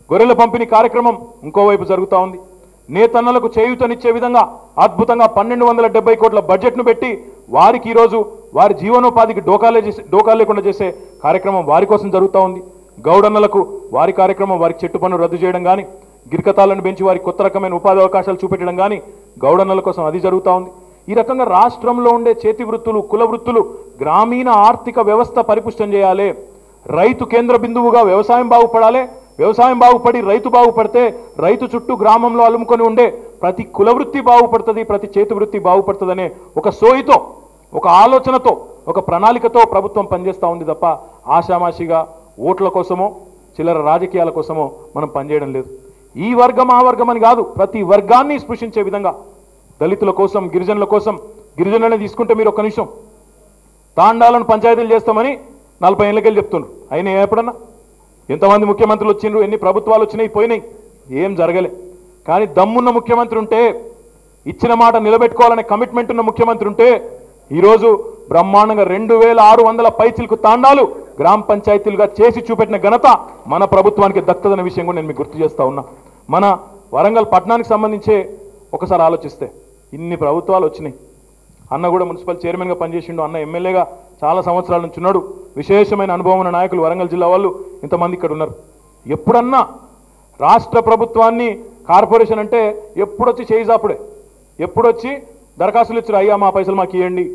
గొర్రెల పంపిణీ కార్యక్రమం ఇంకోవైపు జరుగుతూ ఉంది. నేతన్నలకు చేయూతనిచ్చే విధంగా అద్భుతంగా 1270 కోట్ల బడ్జెట్ను పెట్టి వారికి ఈరోజు వారి జీవనోపాధికి డోకా లేకుండా చేసే కార్యక్రమం వారి కోసం జరుగుతూ ఉంది. గౌడన్నలకు వారి కార్యక్రమం, వారికి చెట్టు పన్ను రద్దు చేయడం కానీ, గిరికతాలను పెంచి వారికి కొత్త రకమైన ఉపాధి అవకాశాలు చూపెట్టడం కానీ గౌడన్నల కోసం అది జరుగుతూ ఉంది. ఈ రకంగా రాష్ట్రంలో ఉండే చేతి వృత్తులు, కుల వృత్తులు, గ్రామీణ ఆర్థిక వ్యవస్థ పరిపుష్టం చేయాలి. రైతు కేంద్ర బిందువుగా వ్యవసాయం బాగుపడాలి. వ్యవసాయం బాగుపడి రైతు బాగుపడితే రైతు చుట్టూ గ్రామంలో అలుముకొని ఉండే ప్రతి కుల వృత్తి బాగుపడుతుంది, ప్రతి చేతి వృత్తి బాగుపడుతుందనే ఒక సోయితో, ఒక ఆలోచనతో, ఒక ప్రణాళికతో ప్రభుత్వం పనిచేస్తూ ఉంది తప్ప ఆషామాషిగా ఓట్ల కోసమో చిల్లర రాజకీయాల కోసమో మనం పనిచేయడం లేదు. ఈ వర్గం ఆ వర్గం అని కాదు, ప్రతి వర్గాన్ని స్పృశించే విధంగా దళితుల కోసం, గిరిజనుల కోసం, గిరిజనులని తీసుకుంటే మీరు ఒక్క నిమిషం, తాండాలను పంచాయతీలు చేస్తామని 40 ఏళ్ళకెళ్ళి చెప్తున్నారు. అయినా ఎప్పుడన్నా ఎంతమంది ముఖ్యమంత్రులు వచ్చిండ్రు, ఎన్ని ప్రభుత్వాలు వచ్చినాయి, పోయినాయి, ఏం జరగలే. కానీ దమ్మున్న ముఖ్యమంత్రి ఉంటే, ఇచ్చిన మాట నిలబెట్టుకోవాలనే కమిట్మెంట్ ఉన్న ముఖ్యమంత్రి ఉంటే ఈరోజు బ్రహ్మాండంగా 2600 పైచిలకు తాండాలు గ్రామ పంచాయతీలుగా చేసి చూపెట్టిన ఘనత మన ప్రభుత్వానికి దక్కుతుందనే విషయం కూడా నేను మీకు గుర్తు చేస్తా ఉన్నా. మన వరంగల్ పట్టణానికి సంబంధించే ఒకసారి ఆలోచిస్తే ఇన్ని ప్రభుత్వాలు వచ్చినాయి. అన్న కూడా మున్సిపల్ చైర్మన్గా పనిచేసిండు, అన్న ఎమ్మెల్యేగా చాలా సంవత్సరాల నుంచి ఉన్నాడు. విశేషమైన అనుభవం ఉన్న నాయకులు వరంగల్ జిల్లా వాళ్ళు ఇంతమంది ఇక్కడ ఉన్నారు. ఎప్పుడన్నా రాష్ట్ర ప్రభుత్వాన్ని కార్పొరేషన్ అంటే ఎప్పుడొచ్చి చేయిజాపుడే, ఎప్పుడొచ్చి దరఖాస్తులు ఇచ్చారు, అయ్యా మా పైసలు మాకు ఇవ్వండి,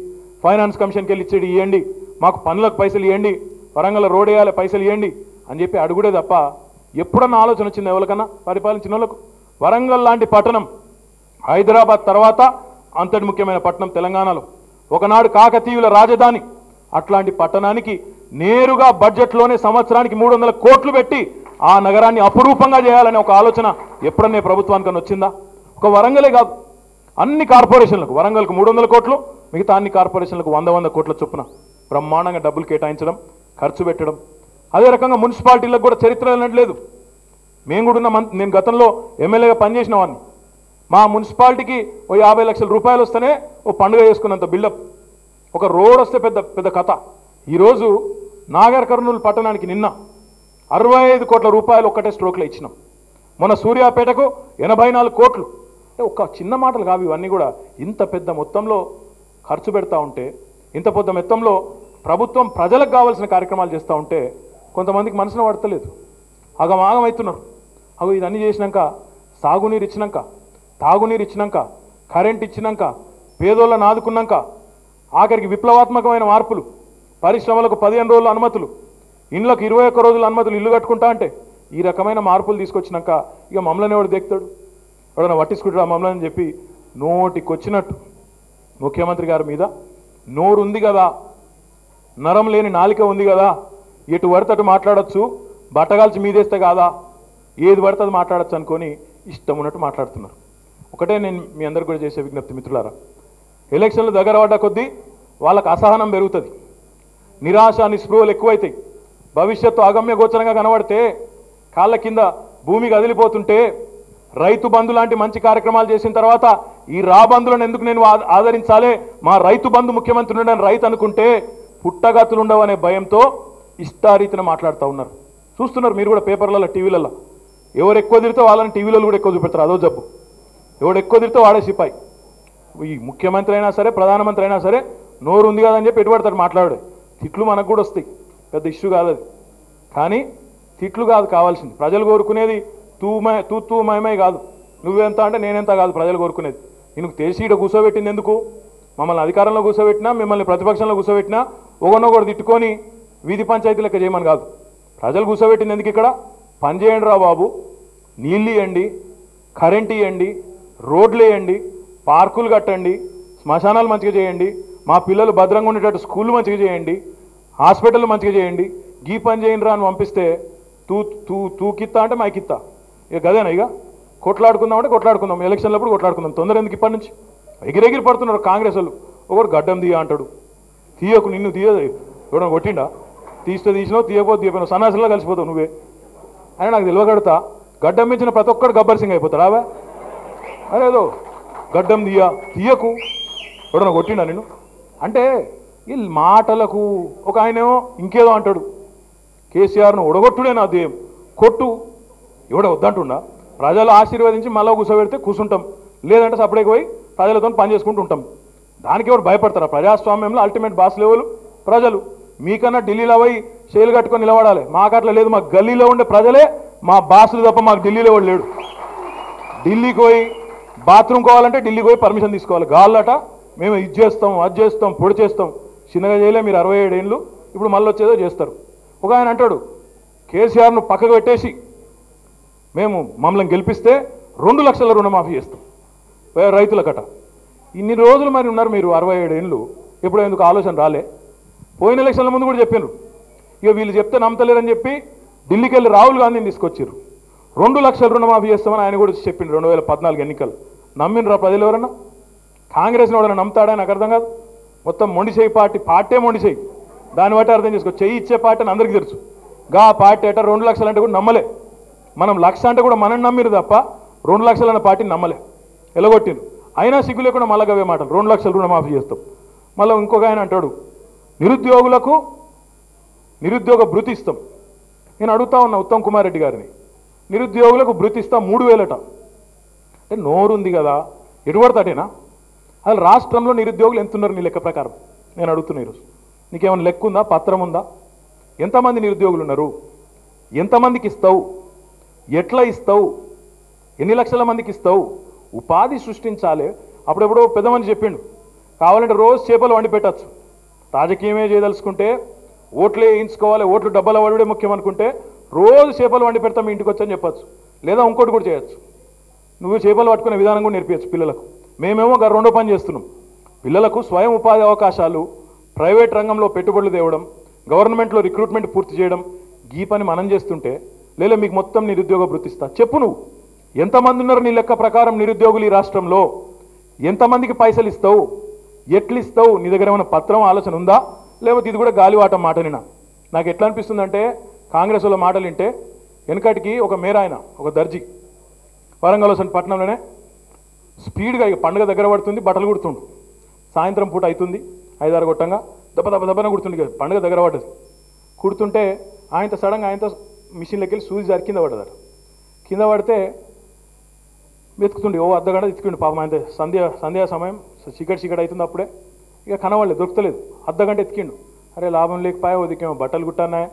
ఫైనాన్స్ కమిషన్కి వెళ్ళి ఇచ్చేది ఇవ్వండి, మాకు పనులకు పైసలు ఇవ్వండి, వరంగల్ రోడ్ వేయాలి పైసలు ఇవ్వండి అని చెప్పి అడుగుడే తప్ప ఎప్పుడన్నా ఆలోచన వచ్చింది ఎవరికన్నా పరిపాలించిన వాళ్ళకు? వరంగల్ లాంటి పట్టణం హైదరాబాద్ తర్వాత అంతటి ముఖ్యమైన పట్టణం తెలంగాణలో, ఒకనాడు కాకతీయుల రాజధాని, అట్లాంటి పట్టణానికి నేరుగా బడ్జెట్లోనే సంవత్సరానికి 300 కోట్లు పెట్టి ఆ నగరాన్ని అపురూపంగా చేయాలనే ఒక ఆలోచన ఎప్పుడన్నా ప్రభుత్వానికన్నా వచ్చిందా? ఒక వరంగలే కాదు, అన్ని కార్పొరేషన్లకు, వరంగల్కు 300 కోట్లు, మిగతా అన్ని కార్పొరేషన్లకు 100 కోట్ల చొప్పున బ్రహ్మాండంగా డబ్బులు కేటాయించడం, ఖర్చు పెట్టడం. అదే రకంగా మున్సిపాలిటీలకు కూడా చరిత్ర లేదు. మేము కూడా ఉన్న నేను గతంలో ఎమ్మెల్యేగా పనిచేసిన వాడిని. మా మున్సిపాలిటీకి ఓ 50 లక్షల రూపాయలు వస్తేనే ఓ పండుగ చేసుకున్నంత బిల్డప్, ఒక రోడ్ వస్తే పెద్ద పెద్ద కథ. ఈరోజు నాగర్ కర్నూలు పట్టణానికి నిన్న 65 కోట్ల రూపాయలు ఒక్కటే స్ట్రోక్లో ఇచ్చినాం. మన సూర్యాపేటకు 84 కోట్లు. ఒక చిన్న మాటలు కావు ఇవన్నీ కూడా. ఇంత పెద్ద మొత్తంలో ఖర్చు పెడతా ఉంటే, ఇంత పెద్ద మొత్తంలో ప్రభుత్వం ప్రజలకు కావాల్సిన కార్యక్రమాలు చేస్తూ ఉంటే కొంతమందికి మనసులో పడతలేదు, ఆగమాగం అవుతున్నారు. అగో ఇదన్నీ చేసినాక, సాగునీరు ఇచ్చినాక, తాగునీరు ఇచ్చినాక, కరెంట్ ఇచ్చినాక, పేదోళ్ళని ఆదుకున్నాక, ఆఖరికి విప్లవాత్మకమైన మార్పులు, పరిశ్రమలకు 15 రోజుల అనుమతులు, ఇండ్లకు 21 రోజుల అనుమతులు, ఇల్లు కట్టుకుంటా అంటే ఈ రకమైన మార్పులు తీసుకొచ్చినాక ఇక మమ్మల్ని ఎవడు దిగుతాడు, ఎవడన్నా పట్టించుకుంటాడు ఆ మమ్మల్ని అని చెప్పి నోటికొచ్చినట్టు ముఖ్యమంత్రి గారి మీద నోరు ఉంది కదా, నరం లేని నాలిక ఉంది కదా, ఎటు పడితే అటు మాట్లాడచ్చు, బట్టగాల్చి మీదేస్తే కాదా, ఏది పడితే అది మాట్లాడచ్చు అనుకొని ఇష్టం ఉన్నట్టు మాట్లాడుతున్నారు. ఒకటే నేను మీ అందరికీ కూడా చేసే విజ్ఞప్తి మిత్రులారా, ఎలక్షన్లు దగ్గర పడ్డ కొద్దీ వాళ్ళకు అసహనం పెరుగుతుంది, నిరాశ నిస్పృహలు ఎక్కువైతాయి. భవిష్యత్తు అగమ్య గోచరంగా కనబడితే, కాళ్ళ కింద భూమి కదిలిపోతుంటే, రైతు బంధు లాంటి మంచి కార్యక్రమాలు చేసిన తర్వాత ఈ రాబంధులను ఎందుకు నేను ఆదరించాలి, మా రైతు బంధు ముఖ్యమంత్రి ఉండని రైతు అనుకుంటే పుట్టగతులు ఉండవు అనే భయంతో ఇష్టారీతిన మాట్లాడుతూ ఉన్నారు. చూస్తున్నారు మీరు కూడా పేపర్లలో, టీవీలలో. ఎవరు ఎక్కువ తిరిగితే వాళ్ళని టీవీలలో కూడా ఎక్కువ చూపెడతారు, అదో జబ్బు. ఎవడు ఎక్కువ తిరిగితే వాడే సిపాయి. ఈ ముఖ్యమంత్రి అయినా సరే, ప్రధానమంత్రి అయినా సరే, నోరు ఉంది కదని చెప్పి ఎటుపడతాడు మాట్లాడే. తిట్లు మనకు కూడా వస్తాయి, పెద్ద ఇష్యూ కాదు అది. కానీ తిట్లు కాదు కావాల్సింది, ప్రజలు కోరుకునేది తూ మయమై కాదు, నువ్వెంత అంటే నేనెంత కాదు ప్రజలు కోరుకునేది. నీకు తెలిసి ఇక్కడ కూర్చోబెట్టింది ఎందుకు? మమ్మల్ని అధికారంలో కూర్చోబెట్టినా, మిమ్మల్ని ప్రతిపక్షంలో కూర్చోబెట్టినా, ఒకనొకటి తిట్టుకొని వీధి పంచాయతీ లెక్క చేయమని కాదు. ప్రజలు కూర్చోబెట్టింది ఎందుకు ఇక్కడ? పని చేయండి రా బాబు, నీళ్ళు ఇవ్వండి, కరెంట్ ఇవ్వండి, రోడ్లు వేయండి, పార్కులు కట్టండి, శ్మశానాలు మంచిగా చేయండి, మా పిల్లలు భద్రంగా ఉండేటట్టు స్కూళ్ళు మంచిగా చేయండి, హాస్పిటల్ మంచిగా చేయండి, గీ పని చేయండి రా అని పంపిస్తే తూకిత్తా అంటే మాకిత్తా. ఇక గదేనా, ఇక కొట్లాడుకుందాం అంటే కొట్లాడుకుందాం, ఎలక్షన్లప్పుడు కొట్లాడుకుందాం, తొందర ఎందుకు ఇప్పటి నుంచి? ఎగిరెగిరి పడుతున్నారు కాంగ్రెస్ వాళ్ళు. ఒకడు గడ్డం తీయ అంటాడు, తీయకు, నిన్ను తీయదు ఎవడన్నా కొట్టిండా? తీస్తే తీసినావు, తీయకపోతే తీయపోయినావు, సన్నాసుల్లో కలిసిపోతావు నువ్వే అని నాకు తెలియగడతా. గడ్డం పెంచిన ప్రతి ఒక్కడు గబ్బర్ సింగ్ అయిపోతాడు. అవే అరేదో గడ్డం తీయకు ఎవడన్నా కొట్టిండా నేను అంటే? ఈ మాటలకు ఒక ఆయనేమో ఇంకేదో అంటాడు, కేసీఆర్ను ఒడగొట్టుడే నా దేయం, కొట్టు ఎవడ వద్దంటుండా? ప్రజలు ఆశీర్వదించి మళ్ళీ కూర్చోబెడితే కూర్చుంటాం, లేదంటే సపరేట్గా పోయి ప్రజలతో పని చేసుకుంటూ ఉంటాం. దానికి ఎవరు భయపడతారా? ప్రజాస్వామ్యంలో అల్టిమేట్ బాస్ లెవెల్ ప్రజలు. మీకన్నా ఢిల్లీలో పోయి చేలు కట్టుకొని నిలబడాలి, మాకు అట్లా లేదు. మా గల్లీలో ఉండే ప్రజలే మా బాసులు తప్ప మాకు ఢిల్లీలో ఎవడు లేడు. ఢిల్లీకి పోయి బాత్రూమ్ కావాలంటే ఢిల్లీకి పోయి పర్మిషన్ తీసుకోవాలి. గాళ్ళట మేము ఇది చేస్తాం, అది చేస్తాం, పొడి చేస్తాం. చిన్నగా చేయలే మీరు 67 ఏళ్ళు, ఇప్పుడు మళ్ళీ వచ్చేదో చేస్తారు. ఒక ఆయన అంటాడు, కేసీఆర్ను పక్కకు పెట్టేసి మేము మమ్మల్ని గెలిపిస్తే 2 లక్షల రుణమాఫీ చేస్తాం రైతులకట. ఇన్ని రోజులు మరి ఉన్నారు మీరు 67 ఏళ్ళు, ఇప్పుడు ఎందుకు ఆలోచన రాలే? పోయిన ఎలక్షన్ల ముందు కూడా చెప్పారు. ఇక వీళ్ళు చెప్తే నమ్మతలేరని చెప్పి ఢిల్లీకి వెళ్ళి రాహుల్ గాంధీని తీసుకొచ్చారు. 2 లక్షల రుణమాఫీ చేస్తామని ఆయన కూడా చెప్పిండు 2014 ఎన్నికలు. నమ్మినరా ప్రజలు? ఎవరన్నా కాంగ్రెస్ని ఎవరైనా నమ్ముతాడా? నాకు అర్థం కాదు. మొత్తం మొండిచేయి పార్టీ మొండిచేయి. దాన్ని బట్టి అర్థం చేసుకో. చెయ్యి ఇచ్చే పార్టీ అని అందరికీ తెలుసు. గా పార్టీ అట 2 లక్షలు అంటే కూడా నమ్మలే. మనం 1,00,000 అంటే కూడా మనం నమ్మిరు తప్ప 2 లక్షలు అన్న పార్టీని నమ్మలే, ఎలగొట్టిరు. అయినా సిగ్గు లేకుండా మళ్ళీ అవే మాటలు, 2 లక్షలు రుణమాఫీ చేస్తాం. మళ్ళీ ఇంకొక ఆయన అంటాడు, నిరుద్యోగులకు నిరుద్యోగ భృతి ఇస్తాం. నేను అడుగుతా ఉన్నా ఉత్తమ్ కుమార్ రెడ్డి గారిని, నిరుద్యోగులకు భృతి ఇస్తాం 3,000 అంటే నోరుంది కదా, ఎటుపడతాటేనా? అసలు రాష్ట్రంలో నిరుద్యోగులు ఎంతున్నారు నీ లెక్క ప్రకారం? నేను అడుగుతున్నా ఈరోజు. నీకేమైనా లెక్క ఉందా? పత్రం ఉందా? ఎంతమంది నిరుద్యోగులు ఉన్నారు? ఎంతమందికి ఇస్తావు? ఎట్లా ఇస్తావు? ఎన్ని లక్షల మందికి ఇస్తావు? ఉపాధి సృష్టించాలి. అప్పుడెప్పుడో పెద్ద మంది చెప్పిండు, కావాలంటే రోజు చేపలు వండి పెట్టచ్చు. రాజకీయమే చేయదలుచుకుంటే ఓట్లే వేయించుకోవాలి, ఓట్లు డబ్బాల వాడుడే ముఖ్యం అనుకుంటే రోజు చేపలు వండి పెడతాం మీ ఇంటికి వచ్చని చెప్పచ్చు. లేదా ఇంకోటి కూడా చేయొచ్చు, నువ్వు చేపలు పట్టుకునే విధానం కూడా నేర్పించచ్చు పిల్లలకు. మేమేమో రెండో పని చేస్తున్నాం. పిల్లలకు స్వయం ఉపాధి అవకాశాలు, ప్రైవేట్ రంగంలో పెట్టుబడులు తేవడం, గవర్నమెంట్లో రిక్రూట్మెంట్ పూర్తి చేయడం, ఈ పని మనం చేస్తుంటే లేదా మీకు మొత్తం నిరుద్యోగ భృతి ఇస్తా. చెప్పు నువ్వు ఎంతమంది ఉన్నారు నీ లెక్క ప్రకారం నిరుద్యోగులు ఈ రాష్ట్రంలో? ఎంతమందికి పైసలు ఇస్తావు? ఎట్లు ఇస్తావు? నీ దగ్గర ఏమైనా పత్రం ఆలోచన ఉందా? లేకపోతే ఇది కూడా గాలివాటం మాటనినా? నాకు ఎట్లా అనిపిస్తుందంటే కాంగ్రెస్ వాళ్ళ మాటలు వింటే, వెనకటికి ఒక మేరాయన, ఒక దర్జీ వరంగల్ పట్టణంలోనే స్పీడ్గా ఇక పండుగ దగ్గర పడుతుంది, బట్టలు కుడుతుండు. సాయంత్రం పూట అవుతుంది, 5-6 కొట్టంగా దెబ్బన కుడుతుండే. పండుగ దగ్గర పడ్డది. కుడుతుంటే ఆయనతో సడన్గా ఆయనతో మిషన్లోకి వెళ్ళి సూది జారి కింద పడ్డదట. కింద పడితే వెతుకుతుండే, అర్ధగంట వెతుకుండు పాపం. ఆయన సంధ్యా సమయం, చీకటి అవుతుంది. అప్పుడే ఇక కనవాళ్ళే, దొరకలేదు. అర్ధగంట ఎతికిండు. అరే లాభం లేకపోయా, ఉదికేమో బట్టలు కుట్టాన్నాయా,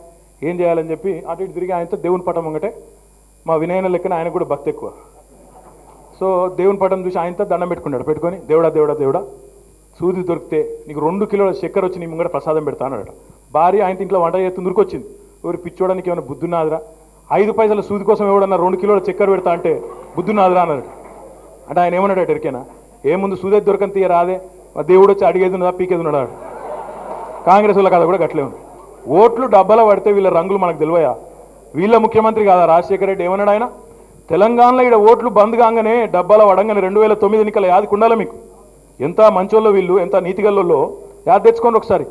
ఏం చేయాలని చెప్పి అటు ఇటు తిరిగి ఆయనతో దేవుని పటం ముంగటే, మా వినయన లెక్కన ఆయన కూడా భక్తి ఎక్కువ. సో దేవుని పటం చూసి ఆయనతో దండం పెట్టుకున్నాడు. పెట్టుకొని దేవుడా దేవుడా దేవుడా సూది దొరికితే నీకు 2 కిలోల చక్కెర వచ్చి నీ ముంగట ప్రసాదం పెడతా అన్నాడట. భార్య ఆయన ఇంట్లో వంట చేస్తుంది, దొరికొచ్చింది. ఎవరు పిచ్చోడానికి ఏమైనా బుద్ధున్నాదిరా? 5 పైసల సూది కోసం ఎవడన్నా 2 కిలోల చక్కెర పెడతా అంటే బుద్ధున్నాదిరా అన్నాడు. అంటే ఆయన ఏమన్నాడు ఎరికేనా? ఏముందు సూదే దొరకని తీయ రాదే, దేవుడు వచ్చి అడిగేది ఉన్నదా పీకేది ఉన్నాడు. కాంగ్రెస్ వాళ్ళ కథ కూడా గట్లే ఉంది. ఓట్లు డబ్బాల పడితే వీళ్ళ రంగులు మనకు తెలివయా? వీళ్ళ ముఖ్యమంత్రి కాదా రాజశేఖర రెడ్డి? ఏమన్నాడు ఆయన? తెలంగాణలో ఇక్కడ ఓట్లు బంద్ కాగానే డబ్బాల పడంగానే 2009 ఎన్నికల యాది కుండాల మీకు ఎంత మంచోళ్ళో వీళ్ళు, ఎంత నీతిగల్లో యాద తెచ్చుకోండి ఒకసారి.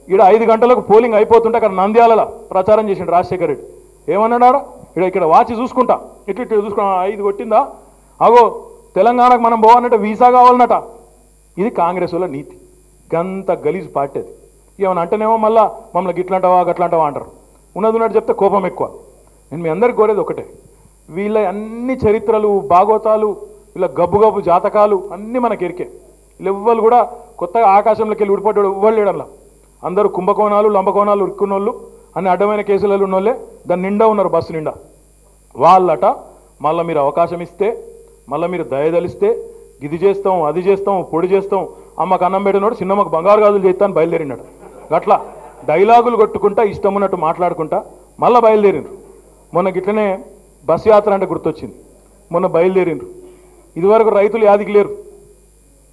ఇక్కడ 5 గంటలకు పోలింగ్ అయిపోతుంటే అక్కడ నంద్యాలలో ప్రచారం చేసిండు రాజశేఖర రెడ్డి. ఏమన్నాడా? ఇక్కడ వాచి చూసుకుంటా, ఇటు చూసుకున్నా, 5 కొట్టిందా, అగో తెలంగాణకు మనం పోవాలంటే వీసా కావాలన్నట. ఇది కాంగ్రెస్ వాళ్ళ నీతి. గంత గలీజ్ పార్టీ అది. ఏమన్నా అంటేనేమో మళ్ళీ మమ్మల్ని గిట్లాంటావా గట్లాంటావా అంటారు. ఉన్నట్టు చెప్తే కోపం ఎక్కువ. నేను మీ అందరికి కోరేది ఒకటే, వీళ్ళ అన్ని చరిత్రలు, భాగవతాలు, వీళ్ళ గబ్బు జాతకాలు అన్నీ మనకి ఎరికే. వీళ్ళెవ్వరు కూడా కొత్తగా ఆకాశంలోకి వెళ్ళి ఉడిపడ్డాడు ఎవ్వరు లేడల్లా. అందరూ కుంభకోణాలు, లంబకోణాలు ఉరుక్కున్నోళ్ళు, అన్ని అడ్డమైన కేసులలో ఉన్నోళ్ళే దాని నిండా ఉన్నారు, బస్సు నిండా. వాళ్ళట మళ్ళీ మీరు అవకాశం ఇస్తే, మళ్ళీ మీరు దయదలిస్తే ఇది చేస్తాం, అది చేస్తాం, పొడి చేస్తాం, అమ్మకు అన్నం పెట్టినోడు చిన్నమ్మకు బంగారు గాజులు చేస్తాను బయలుదేరినాడు. అట్లా డైలాగులు కొట్టుకుంటా ఇష్టం ఉన్నట్టు మాట్లాడుకుంటా మళ్ళీ బయలుదేరినారు. మొన్న గిట్లనే బస్సు యాత్ర అంటే గుర్తొచ్చింది. మొన్న బయలుదేరిండ్రు. ఇదివరకు రైతులు యాదికి లేరు,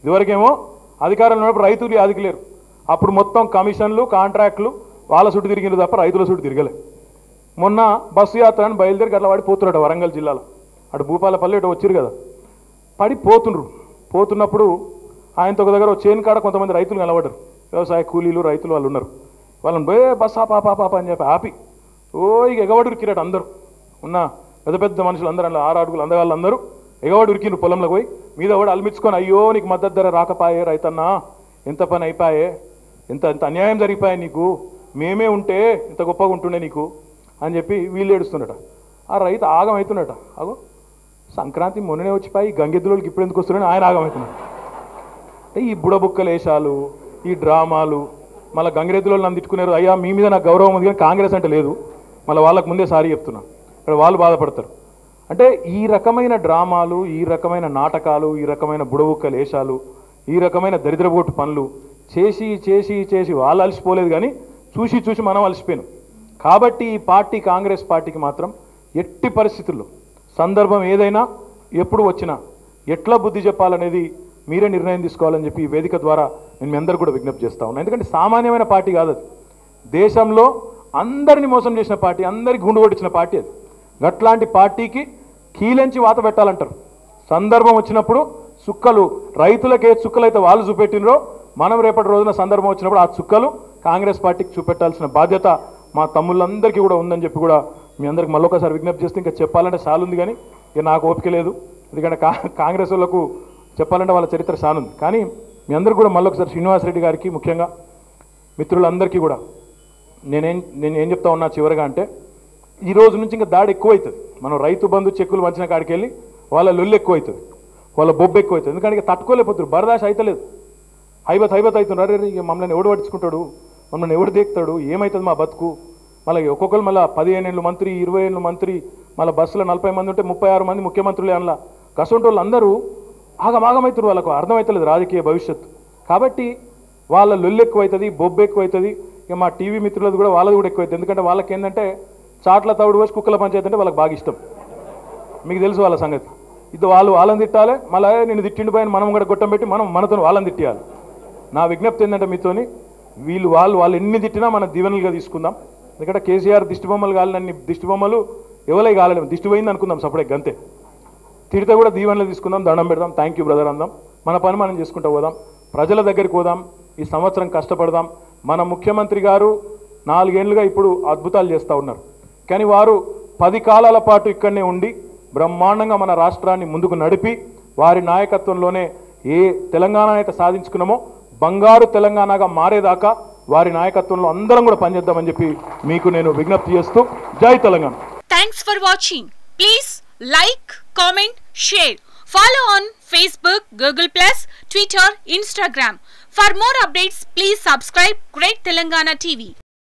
ఇదివరకేమో అధికారంలో ఉన్నప్పుడు రైతులు యాదికి లేరు. అప్పుడు మొత్తం కమిషన్లు కాంట్రాక్టులు వాళ్ళ చుట్టూ తిరిగిండ్రు తప్ప రైతుల చుట్టూ తిరగలే. మొన్న బస్సు యాత్ర అని బయలుదేరి గట్ల వాడి పోతున్నాడు వరంగల్ జిల్లాలో. అటు భూపాలపల్లి ఇటు వచ్చారు కదా, పడి పోతున్నప్పుడు ఆయనతో ఒక దగ్గర చేను కాడ కొంతమంది రైతులు నిలబడ్డారు. వ్యవసాయ కూలీలు రైతులు వాళ్ళు ఉన్నారు. వాళ్ళని పోయి బస్సా పాప అని చెప్పి ఆపి ఇక ఎగవాడు ఉరికిరాడు. అందరూ ఉన్న పెద్ద పెద్ద మనుషులు అందరూ అలా 6 అడుగులు అందగాళ్ళందరూ ఎగవాడు ఉరికిండ్రు. పొలంలోకి పోయి మీద కూడా అల్మించుకొని, అయ్యో నీకు మద్దతు ధర రాకపాయే రైతన్నా, ఎంత పని అయిపోయే, ఎంత అన్యాయం జరిగిపోయే నీకు, మేమే ఉంటే ఇంత గొప్పగా ఉంటుండే నీకు అని చెప్పి వీళ్ళు ఏడుస్తున్నట. ఆ రైతు ఆగం అవుతున్నట. అగో సంక్రాంతి మొన్ననే వచ్చిపోయి గంగెద్దులోకి ఇప్పుడు ఎందుకు వస్తున్నాడని ఆయన ఆగం అవుతున్నాడు. అంటే ఈ బుడబుక్కల వేషాలు, ఈ డ్రామాలు, మళ్ళీ గంగిరెద్దులో నన్ను తిట్టుకున్నారు. అయ్యా మీ మీద నాకు గౌరవం ఉంది కానీ కాంగ్రెస్ అంటే లేదు, మళ్ళీ వాళ్ళకు ముందే సారీ చెప్తున్నా, ఇక్కడ వాళ్ళు బాధపడతారు. అంటే ఈ రకమైన డ్రామాలు, ఈ రకమైన నాటకాలు, ఈ రకమైన బుడబుక్కల వేషాలు, ఈ రకమైన దరిద్రబోటు పనులు చేసి చేసి చేసి వాళ్ళు అలసిపోలేదు కానీ చూసి మనం అలసిపోయాం. కాబట్టి ఈ పార్టీ కాంగ్రెస్ పార్టీకి మాత్రం ఎట్టి పరిస్థితుల్లో సందర్భం ఏదైనా ఎప్పుడు వచ్చినా ఎట్లా బుద్ధి చెప్పాలనేది మీరే నిర్ణయం తీసుకోవాలని చెప్పి ఈ వేదిక ద్వారా నేను మీ అందరూ కూడా విజ్ఞప్తి చేస్తా ఉన్నాను. ఎందుకంటే సామాన్యమైన పార్టీ కాదు అది, దేశంలో అందరినీ మోసం చేసిన పార్టీ, అందరికి గుండు కొట్టించిన పార్టీ అది. అట్లాంటి పార్టీకి కీలెంచి వాత పెట్టాలంటారు. సందర్భం వచ్చినప్పుడు చుక్కలు, రైతులకు ఏ చుక్కలు అయితే వాళ్ళు చూపెట్టినరో మనం రేపటి రోజున సందర్భం వచ్చినప్పుడు ఆ చుక్కలు కాంగ్రెస్ పార్టీకి చూపెట్టాల్సిన బాధ్యత మా తమ్ముళ్ళందరికీ కూడా ఉందని చెప్పి కూడా మీ అందరికి మళ్ళొకసారి విజ్ఞప్తి చేస్తే, ఇంకా చెప్పాలంటే చాలా ఉంది కానీ ఇక నాకు ఓపిక లేదు. ఎందుకంటే కాంగ్రెస్ వాళ్ళకు చెప్పాలంటే వాళ్ళ చరిత్ర చాలా ఉంది. కానీ మీ అందరికీ కూడా మళ్ళొకసారి శ్రీనివాసరెడ్డి గారికి, ముఖ్యంగా మిత్రులందరికీ కూడా నేను ఏం చెప్తా ఉన్నా చివరిగా అంటే, ఈ రోజు నుంచి ఇంకా దాడి ఎక్కువ అవుతుంది. మనం రైతు బంధు చెక్కులు వంచిన కాడికి వెళ్ళి వాళ్ళ లొల్లు ఎక్కువ అవుతుంది, వాళ్ళ బొబ్బు ఎక్కువ అవుతుంది. ఎందుకంటే ఇక తట్టుకోలేకపోతున్నారు, బరదాష్ అవుతలేదు, హైబత్ అవుతున్నారు. అరే ఇక మమ్మల్ని ఎవడు పట్టించుకుంటాడు, మమ్మల్ని ఎవడు దేకుతాడు, ఏమవుతుంది మా బతుకు. మళ్ళీ ఒక్కొక్కరు మళ్ళీ 15 ఏళ్ళు మంత్రి, 20 ఏళ్ళు మంత్రి, మళ్ళీ బస్సులో 40 మంది ఉంటే 36 మంది ముఖ్యమంత్రులే అనలా. కసంటి వాళ్ళు అందరూ ఆగమాగమవుతారు, వాళ్ళకు అర్థమవుతలేదు రాజకీయ భవిష్యత్తు. కాబట్టి వాళ్ళ లొల్లు ఎక్కువ అవుతుంది, బొబ్బు ఎక్కువ అవుతుంది. ఇక మా టీవీ మిత్రులది కూడా వాళ్ళది కూడా ఎక్కువ అవుతుంది. ఎందుకంటే వాళ్ళకి ఏంటంటే చాట్ల తవుడు పోసి కుక్కల పంచాయతీ అంటే వాళ్ళకి బాగా ఇష్టం. మీకు తెలుసు వాళ్ళ సంగతి. ఇది వాళ్ళని తిట్టాలి, మళ్ళీ నేను తిట్టిండి పోయిన మనం కూడా గొట్టం పెట్టి మనతో వాళ్ళని తిట్టాలి. నా విజ్ఞప్తి ఏంటంటే మీతోని వాళ్ళు ఎన్ని తిట్టినా మనం దీవెనలుగా తీసుకుందాం. ఎందుకంటే కేసీఆర్ దిష్టిబొమ్మలు కాలినన్ని దిష్టిబొమ్మలు ఎవరై కాలేము, దిష్టి పోయింది అనుకుందాం సపడే గంతే. తిడితే కూడా దీవెనలు తీసుకుందాం, దండం పెడదాం, థ్యాంక్ యూ బ్రదర్ అందాం, మన పని మనం చేసుకుంటూ పోదాం, ప్రజల దగ్గరికి పోదాం, ఈ సంవత్సరం కష్టపడదాం. మన ముఖ్యమంత్రి గారు 4 ఏళ్ళుగా ఇప్పుడు అద్భుతాలు చేస్తూ ఉన్నారు. కానీ వారు 10 కాలాల పాటు ఇక్కడనే ఉండి బ్రహ్మాండంగా మన రాష్ట్రాన్ని ముందుకు నడిపి వారి నాయకత్వంలోనే ఏ తెలంగాణ అయితే సాధించుకున్నామో బంగారు తెలంగాణగా మారేదాకా వారి నాయకత్వంలో అందరం కూడా పనిచేద్దామని చెప్పి మీకు నేను విజ్ఞప్తి చేస్తూ జై Telangana. Thanks for watching. Please like, comment, share. Follow on Facebook, Google+, Twitter, Instagram. For more updates, please subscribe Great Telangana TV.